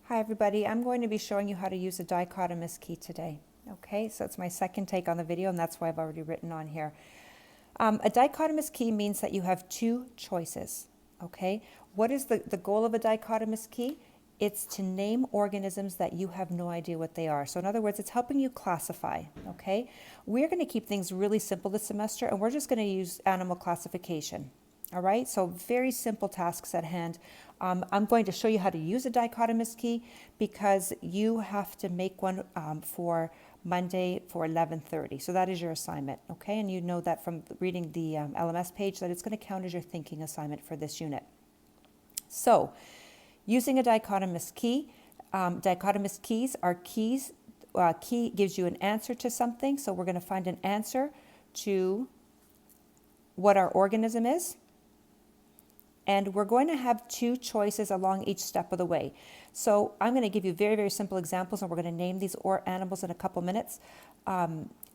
Hi everybody, I'm going to be showing you how to use a dichotomous key today. Okay, so it's my second take on the video and that's why I've already written on here. A dichotomous key means that you have two choices. Okay, what is the goal of a dichotomous key? It's to name organisms that you have no idea what they are. So in other words, it's helping you classify. Okay, we're going to keep things really simple this semester and we're just going to use animal classification. All right, so very simple tasks at hand. I'm going to show you how to use a dichotomous key because you have to make one for Monday for 11:30. So that is your assignment, okay? And you know that from reading the LMS page that it's going to count as your thinking assignment for this unit. So using a dichotomous key, dichotomous keys are keys. Key gives you an answer to something. So we're going to find an answer to what our organism is. And we're going to have two choices along each step of the way. So I'm going to give you very, very simple examples, and we're going to name these animals in a couple minutes.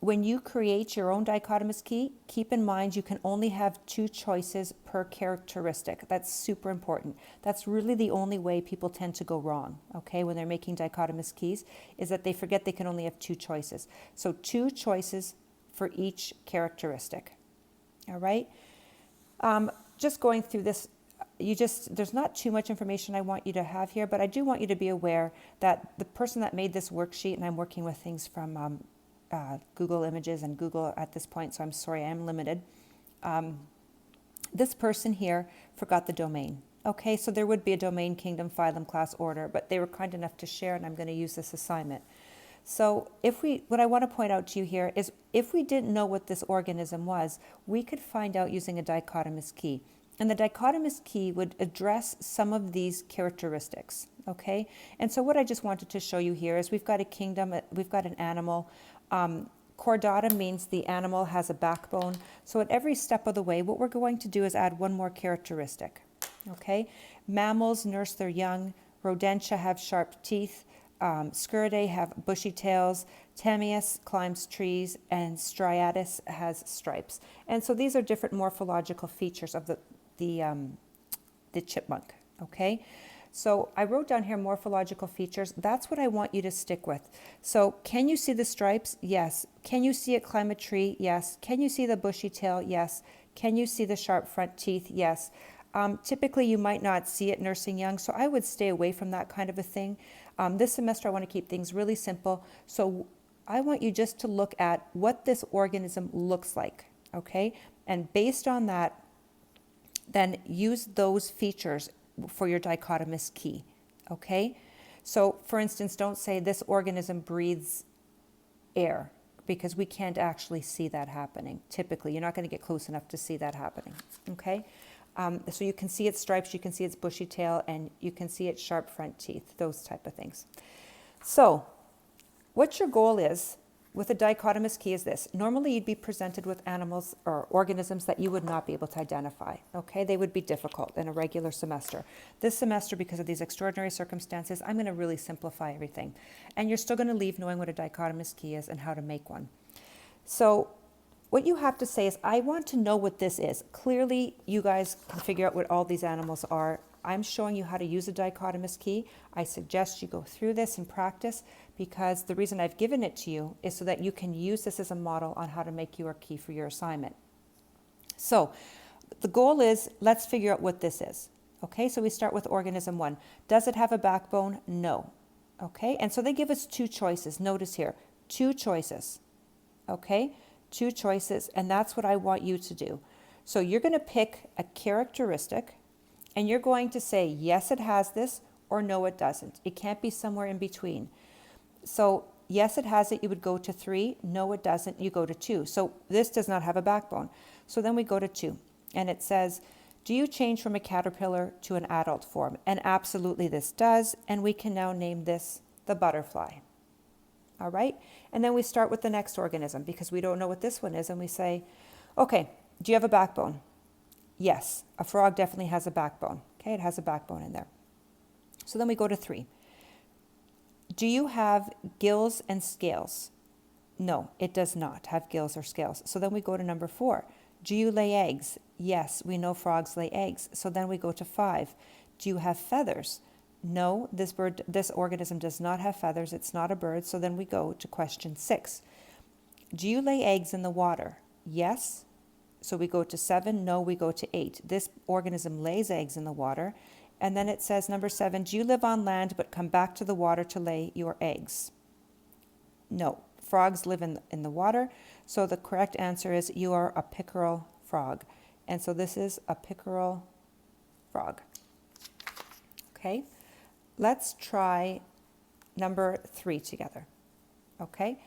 When you create your own dichotomous key, keep in mind you can only have two choices per characteristic. That's super important. That's really the only way people tend to go wrong, okay, when they're making dichotomous keys, is that they forget they can only have two choices. So two choices for each characteristic, all right? Just going through this, there's not too much information I want you to have here, but I do want you to be aware that the person that made this worksheet, and I'm working with things from Google Images and Google at this point, so I'm sorry, I am limited. This person here forgot the domain. Okay, so there would be a domain, kingdom, phylum, class, order, but they were kind enough to share, and I'm going to use this assignment. So what I want to point out to you here is if we didn't know what this organism was, we could find out using a dichotomous key. And the dichotomous key would address some of these characteristics, okay? And so what I just wanted to show you here is we've got a kingdom, we've got an animal. Chordata means the animal has a backbone. So at every step of the way, what we're going to do is add one more characteristic, okay? Mammals nurse their young. Rodentia have sharp teeth. Sciridae have bushy tails, Tamias climbs trees, and Striatus has stripes. And so these are different morphological features of the chipmunk, okay? So I wrote down here morphological features. That's what I want you to stick with. So can you see the stripes? Yes. Can you see it climb a tree? Yes. Can you see the bushy tail? Yes. Can you see the sharp front teeth? Yes. Typically, you might not see it nursing young, so I would stay away from that kind of a thing. This semester, I want to keep things really simple. So I want you just to look at what this organism looks like, okay? And based on that, then use those features for your dichotomous key, okay? So for instance, don't say this organism breathes air, because we can't actually see that happening. Typically, you're not going to get close enough to see that happening, okay? So you can see its stripes, you can see its bushy tail, and you can see its sharp front teeth, those type of things. So what your goal is with a dichotomous key is this. Normally you'd be presented with animals or organisms that you would not be able to identify, okay? They would be difficult in a regular semester. This semester, because of these extraordinary circumstances, I'm going to really simplify everything. And you're still going to leave knowing what a dichotomous key is and how to make one. So what you have to say is, I want to know what this is. Clearly, you guys can figure out what all these animals are. I'm showing you how to use a dichotomous key. I suggest you go through this and practice, because the reason I've given it to you is so that you can use this as a model on how to make your key for your assignment. So the goal is, let's figure out what this is. Okay, so we start with organism 1. Does it have a backbone? No. Okay, and so they give us two choices. Notice here, two choices. Okay, two choices, and that's what I want you to do. So you're going to pick a characteristic, and you're going to say, yes, it has this, or no, it doesn't. It can't be somewhere in between. So yes, it has it, you would go to 3. No, it doesn't, you go to 2. So this does not have a backbone. So then we go to 2, and it says, do you change from a caterpillar to an adult form? And absolutely this does, and we can now name this the butterfly. All right, and then we start with the next organism because we don't know what this one is, and we say, okay, do you have a backbone? Yes, a frog definitely has a backbone. Okay, it has a backbone in there. So then we go to 3. Do you have gills and scales? No, it does not have gills or scales. So then we go to number 4. Do you lay eggs? Yes, we know frogs lay eggs. So then we go to 5. Do you have feathers? No, this organism does not have feathers. It's not a bird. So then we go to question 6. Do you lay eggs in the water? Yes. So we go to 7. No, we go to 8. This organism lays eggs in the water. And then it says, number 7, do you live on land but come back to the water to lay your eggs? No, frogs live in the water. So the correct answer is you are a pickerel frog. And so this is a pickerel frog. Okay, let's try number 3 together. Okay,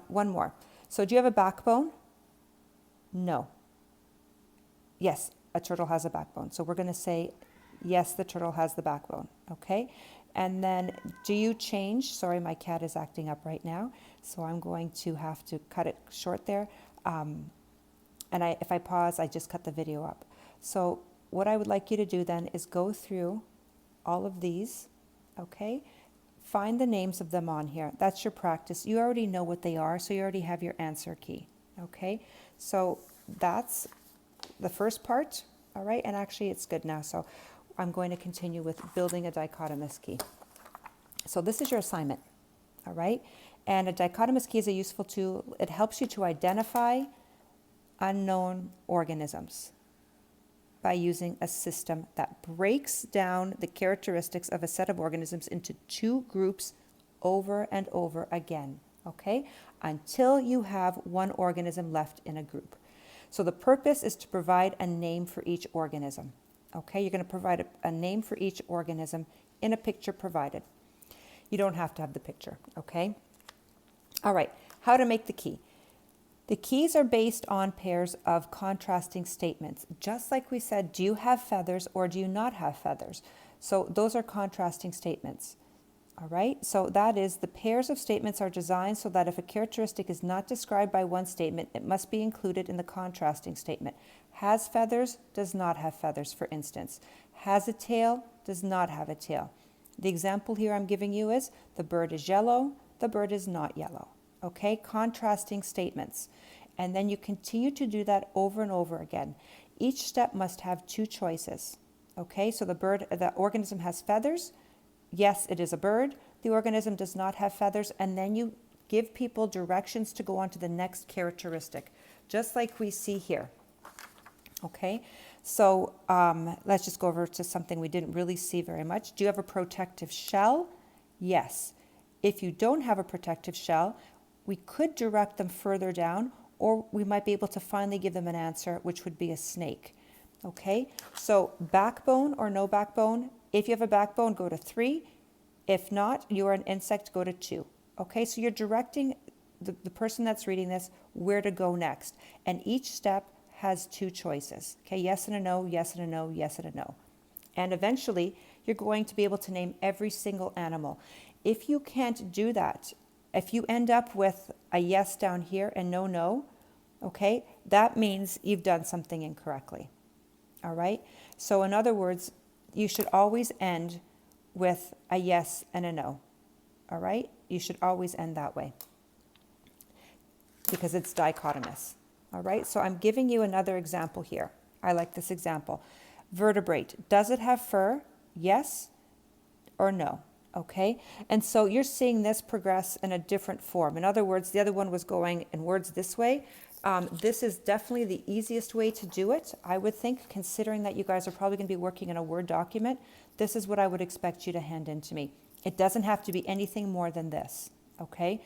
one more. So do you have a backbone? No. Yes, a turtle has a backbone. So we're going to say, yes, the turtle has the backbone. Okay, and then do you change? Sorry, my cat is acting up right now. So I'm going to have to cut it short there. And if I pause, I just cut the video up. So what I would like you to do then is go through all of these, okay? Find the names of them on here. That's your practice. You already know what they are, so you already have your answer key, okay? So that's the first part, all right? And actually it's good now, so I'm going to continue with building a dichotomous key. So this is your assignment, all right? And a dichotomous key is a useful tool. It helps you to identify unknown organisms by using a system that breaks down the characteristics of a set of organisms into 2 groups over and over again, okay? Until you have one organism left in a group. So the purpose is to provide a name for each organism, okay? You're going to provide a name for each organism in a picture provided. You don't have to have the picture, okay? All right, how to make the key. The keys are based on pairs of contrasting statements. Just like we said, do you have feathers or do you not have feathers? So those are contrasting statements. All right, so that is, the pairs of statements are designed so that if a characteristic is not described by one statement, it must be included in the contrasting statement. Has feathers, does not have feathers, for instance. Has a tail, does not have a tail. The example here I'm giving you is, the bird is yellow, the bird is not yellow. Okay, contrasting statements. And then you continue to do that over and over again. Each step must have 2 choices. Okay, so the organism has feathers. Yes, it is a bird. The organism does not have feathers. And then you give people directions to go on to the next characteristic, just like we see here. Okay, so let's just go over to something we didn't really see very much. Do you have a protective shell? Yes. If you don't have a protective shell, we could direct them further down, or we might be able to finally give them an answer, which would be a snake. Okay, so backbone or no backbone. If you have a backbone, go to 3. If not, you are an insect, go to 2. Okay, so you're directing the person that's reading this where to go next. And each step has 2 choices. Okay, yes and a no, yes and a no, yes and a no. And eventually, you're going to be able to name every single animal. If you can't do that, if you end up with a yes down here and no, okay, that means you've done something incorrectly. All right? So in other words, you should always end with a yes and a no. All right? You should always end that way because it's dichotomous. All right? So I'm giving you another example here. I like this example. Vertebrate. Does it have fur? Yes or no? Okay, and so you're seeing this progress in a different form. In other words, the other one was going in words this way. This is definitely the easiest way to do it, I would think, considering that you guys are probably going to be working in a Word document. This is what I would expect you to hand in to me. It doesn't have to be anything more than this, okay?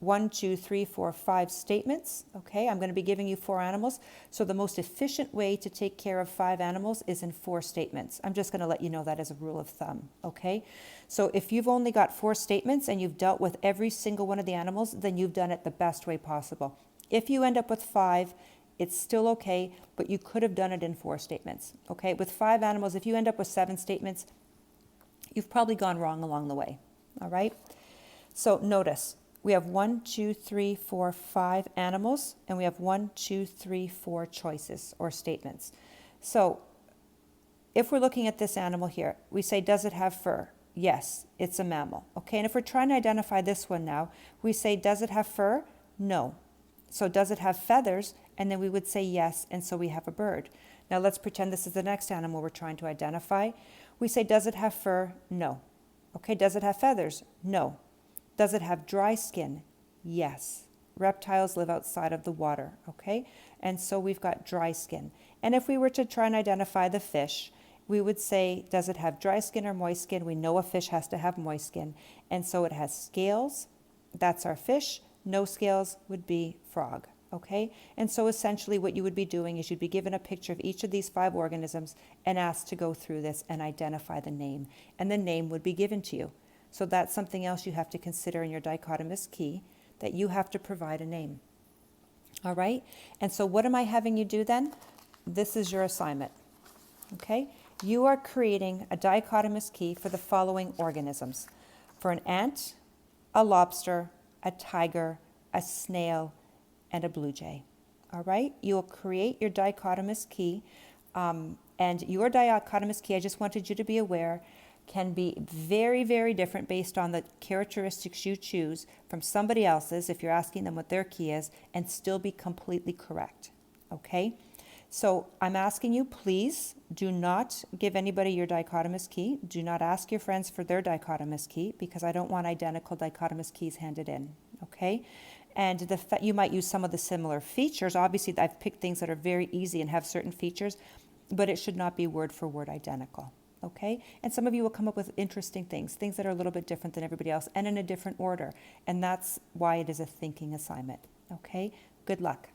1, 2, 3, 4, 5 statements, okay? I'm going to be giving you 4 animals. So the most efficient way to take care of 5 animals is in 4 statements. I'm just going to let you know that as a rule of thumb, okay? So if you've only got 4 statements and you've dealt with every single one of the animals, then you've done it the best way possible. If you end up with 5, it's still okay, but you could have done it in 4 statements, okay? With 5 animals, if you end up with 7 statements, you've probably gone wrong along the way, all right? So notice, we have 1, 2, 3, 4, 5 animals, and we have 1, 2, 3, 4 choices or statements. So if we're looking at this animal here, we say, does it have fur? Yes, it's a mammal. Okay, and if we're trying to identify this one now, we say, does it have fur? No. So does it have feathers? And then we would say yes, and so we have a bird. Now let's pretend this is the next animal we're trying to identify. We say, does it have fur? No. Okay, does it have feathers? No. Does it have dry skin? Yes. Reptiles live outside of the water, okay? And so we've got dry skin. And if we were to try and identify the fish, we would say, does it have dry skin or moist skin? We know a fish has to have moist skin. And so it has scales. That's our fish. No scales would be frog, okay? And so essentially what you would be doing is you'd be given a picture of each of these 5 organisms and asked to go through this and identify the name. And the name would be given to you. So that's something else you have to consider in your dichotomous key, that you have to provide a name. All right? And so what am I having you do then? This is your assignment. Okay? You are creating a dichotomous key for the following organisms. For an ant, a lobster, a tiger, a snail, and a blue jay. All right? You'll create your dichotomous key. And your dichotomous key, I just wanted you to be aware, can be very, very different based on the characteristics you choose from somebody else's, if you're asking them what their key is, and still be completely correct. Okay? So I'm asking you, please do not give anybody your dichotomous key. Do not ask your friends for their dichotomous key, because I don't want identical dichotomous keys handed in. Okay? And you might use some of the similar features. Obviously, I've picked things that are very easy and have certain features, but it should not be word for word identical. Okay? And some of you will come up with interesting things that are a little bit different than everybody else and in a different order. And that's why it is a thinking assignment. Okay? Good luck.